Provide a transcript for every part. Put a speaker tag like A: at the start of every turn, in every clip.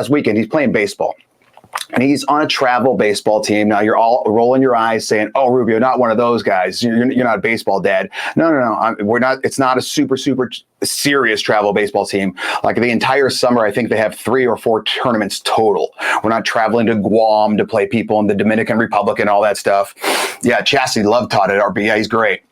A: last weekend, he's playing baseball. And he's on a travel baseball team. Now you're all rolling your eyes saying, oh, Rubio, not one of those guys. You're not a baseball dad. No. We're not. It's not a super serious travel baseball team. Like the entire summer, I think they have 3 or 4 tournaments total. We're not traveling to Guam to play people in the Dominican Republic and all that stuff. Yeah, Chastity Love taught at RB. Yeah, he's great.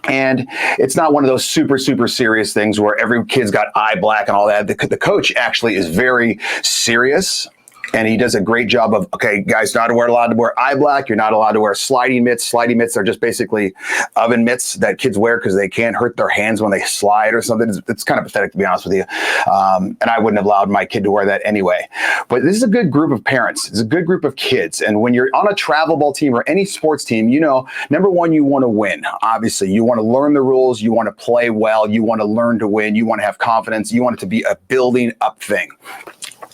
A: And it's not one of those super serious things where every kid's got eye black and all that. The coach actually is very serious. And he does a great job of, okay, guys, not allowed to wear eye black. You're not allowed to wear sliding mitts. Sliding mitts are just basically oven mitts that kids wear because they can't hurt their hands when they slide or something. It's kind of pathetic, to be honest with you. And I wouldn't have allowed my kid to wear that anyway. But this is a good group of parents. It's a good group of kids. And when you're on a travel ball team or any sports team, you know, number one, you want to win. Obviously, you want to learn the rules. You want to play well. You want to learn to win. You want to have confidence. You want it to be a building up thing.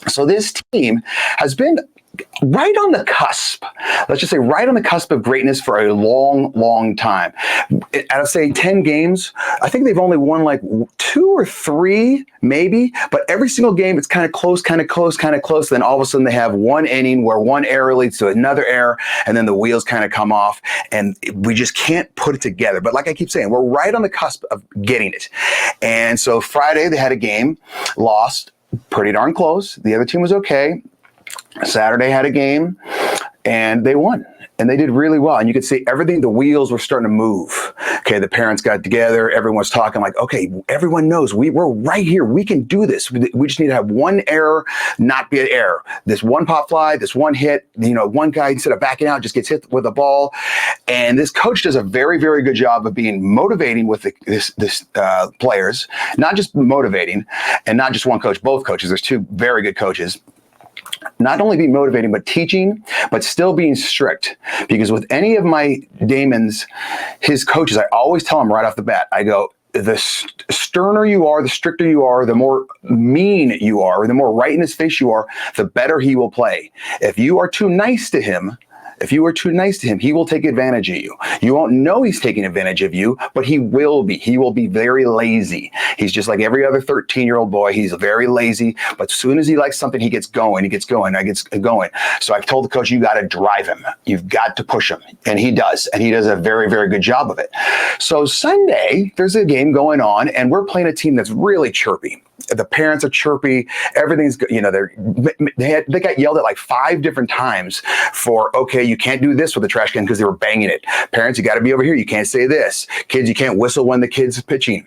A: So this team has been right on the cusp, let's just say right on the cusp of greatness for a long time. Out of, say, 10 games, I think they've only won like 2 or 3, maybe, but every single game, it's kind of close. Then all of a sudden they have one inning where one error leads to another error, and then the wheels kind of come off, and we just can't put it together. But like I keep saying, we're right on the cusp of getting it. And so Friday they had a game, lost, pretty darn close. The other team was okay. Saturday had a game and they won, and they did really well. And you could see everything, the wheels were starting to move. Okay, the parents got together, everyone's talking like, okay, everyone knows we're right here. We can do this. We just need to have one error, not be an error. This one pop fly, this one hit, you know, one guy instead of backing out just gets hit with a ball. And this coach does a very good job of being motivating with this players, not just motivating, and not just one coach, both coaches. There's 2 very good coaches. Not only being motivating, but teaching, but still being strict. Because with any of my Damon's, his coaches, I always tell them right off the bat, I go, the sterner you are, the stricter you are, the more mean you are, the more right in his face you are, the better he will play. If you are too nice to him, he will take advantage of you. You won't know he's taking advantage of you, but he will be. He will be very lazy. He's just like every other 13-year-old boy. He's very lazy, but as soon as he likes something, he gets going. So I've told the coach, you got to drive him. You've got to push him. And he does. And he does a very good job of it. So Sunday, there's a game going on, and we're playing a team that's really chirpy. The parents are chirpy. Everything's, you know, they got yelled at like 5 different times for, okay, you can't do this with the trash can because they were banging it. Parents, you got to be over here. You can't say this. Kids, you can't whistle when the kid's pitching.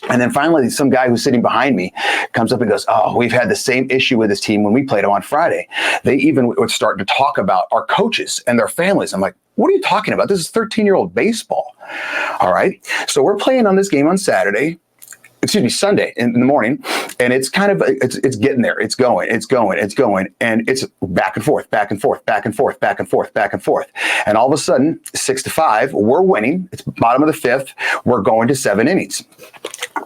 A: And then finally, some guy who's sitting behind me comes up and goes, oh, we've had the same issue with this team when we played them on Friday. They even would start to talk about our coaches and their families. I'm like, what are you talking about? This is 13-year-old baseball. All right. So we're playing on this game on Sunday in the morning, and it's kind of, it's getting there. It's going, and it's back and forth. And all of a sudden, 6-5, we're winning. It's bottom of the 5th. We're going to 7 innings.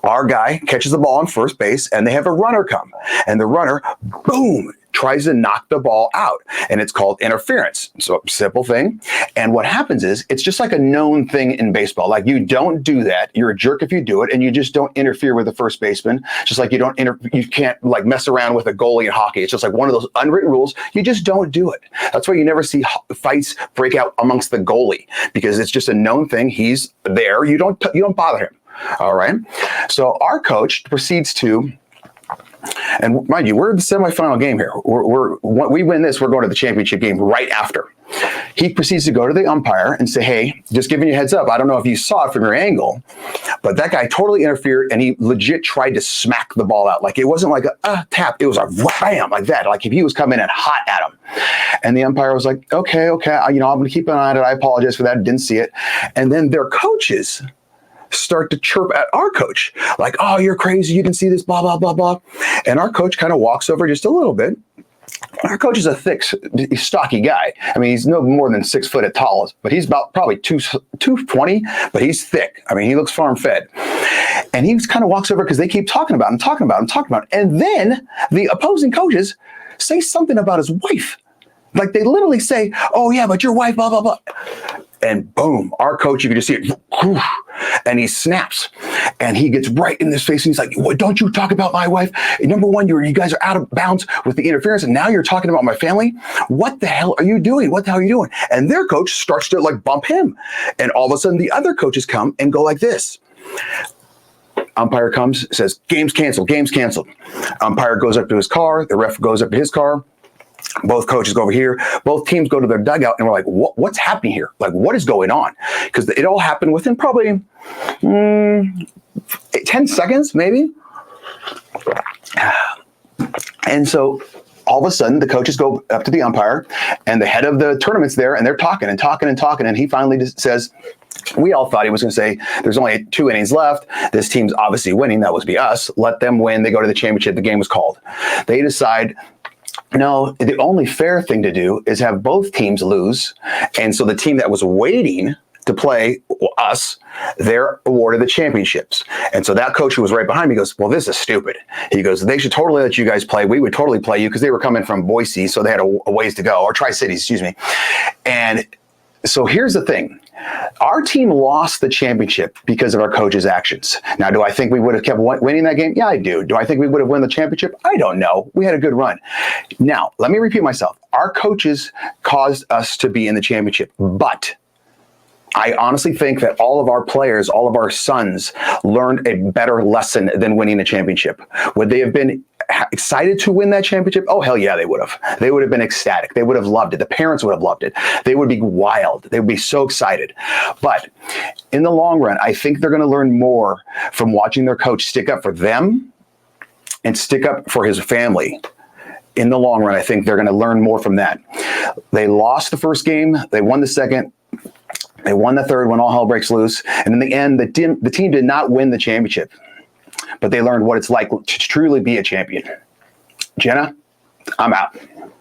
A: Our guy catches the ball on first base, and they have a runner come, and the runner, boom, tries to knock the ball out, and it's called interference. So simple thing. And what happens is, it's just like a known thing in baseball. Like, you don't do that. You're a jerk if you do it, and you just don't interfere with the first baseman. Just like you can't like mess around with a goalie in hockey. It's just like one of those unwritten rules. You just don't do it. That's why you never see fights break out amongst the goalie, because it's just a known thing. He's there. You don't bother him. All right. So our coach proceeds to, and mind you, we're in the semifinal game here. We win this, we're going to the championship game right after. He proceeds to go to the umpire and say, hey, just giving you a heads up, I don't know if you saw it from your angle, but that guy totally interfered, and he legit tried to smack the ball out. Like, it wasn't like a tap, it was a bam, like that. Like if he was coming in hot at him. And the umpire was like, okay, I'm going to keep an eye on it. I apologize for that. Didn't see it. And then their coaches start to chirp at our coach, like, oh, you're crazy, you can see this, blah, blah, blah, blah. And our coach kind of walks over just a little bit. Our coach is a thick, stocky guy. I mean, he's no more than 6 foot at tall, but he's about probably 220, but he's thick. I mean, he looks farm-fed. And he kind of walks over because they keep talking about him. And then the opposing coaches say something about his wife. Like, they literally say, oh, yeah, but your wife, blah, blah, blah. and boom, our coach, you can just see it, and he snaps, and he gets right in his face, and he's like, "What? Don't you talk about my wife? Number one, you guys are out of bounds with the interference, and now you're talking about my family. What the hell are you doing? What the hell are you doing?" And their coach starts to like bump him, and all of a sudden the other coaches come and go like this. Umpire comes, says, "Game's canceled, game's canceled." Umpire goes up to his car, the ref goes up to his car, both coaches go over here, both teams go to their dugout, and we're like, what's happening here? Like, what is going on? Because it all happened within probably 10 seconds, maybe. And so all of a sudden, the coaches go up to the umpire, and the head of the tournament's there, and they're talking and talking and talking, and he finally just says, we all thought he was going to say, there's only 2 innings left. This team's obviously winning. That would be us. Let them win. They go to the championship. The game was called. They decide, no, the only fair thing to do is have both teams lose. And so the team that was waiting to play us, they're awarded the championships. And so that coach who was right behind me goes, well, this is stupid. He goes, they should totally let you guys play. We would totally play you, because they were coming from Boise, so they had a ways to go, or Tri-Cities, excuse me. And so here's the thing. Our team lost the championship because of our coach's actions. Now, do I think we would have kept winning that game? Yeah, I do. Do I think we would have won the championship? I don't know. We had a good run. Now, let me repeat myself. Our coaches caused us to be in the championship, but I honestly think that all of our players, all of our sons, learned a better lesson than winning a championship. Would they have been excited to win that championship? Oh, hell yeah, they would have. They would have been ecstatic. They would have loved it. The parents would have loved it. They would be wild. They would be so excited. But in the long run, I think they're going to learn more from watching their coach stick up for them and stick up for his family. In the long run, I think they're going to learn more from that. They lost the first game. They won the second. They won the third when all hell breaks loose. And in the end, the team did not win the championship, but they learned what it's like to truly be a champion. Jenna, I'm out.